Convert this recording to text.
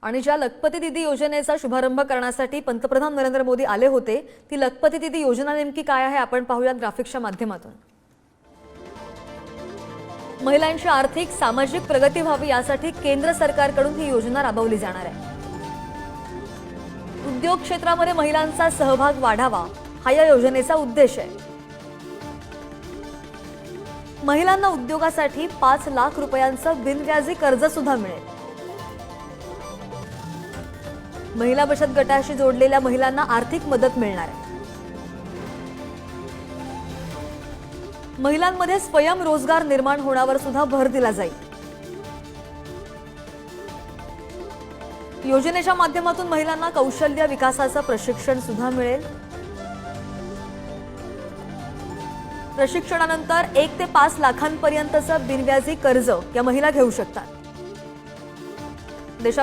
आणि ज्या लखपती दीदी योजनेचा शुभारंभ करण्यासाठी पंतप्रधान नरेंद्र मोदी आले होते, ती लखपती दीदी योजना नेमकी काय आहे आपण पाहूया ग्राफिक्सच्या माध्यमातून। महिलांची आर्थिक सामाजिक प्रगती व्हावी यासाठी केंद्र सरकारकडून ही योजना राबवली जाणार आहे। उद्योग क्षेत्रामध्ये महिलांचा सहभाग वाढावा हा या योजनेचा उद्देश आहे। महिलांना उद्योगासाठी 5 लाख रुपयांचं बिनव्याजी कर्ज सुद्धा मिळेल। महिला बचत गटाशी जोडलेल्या महिलांना आर्थिक मदत मिळणार आहे। महिलांमध्ये स्वयंरोजगार निर्माण होण्यावर सुद्धा भर दिला जाईल। योजनेच्या माध्यमातून महिलांना कौशल्य विकासाचं प्रशिक्षण सुद्धा मिळेल। प्रशिक्षणानंतर 1 ते 5 लाखांपर्यंतचं बिनव्याजी कर्ज या महिला घेऊ शकतात।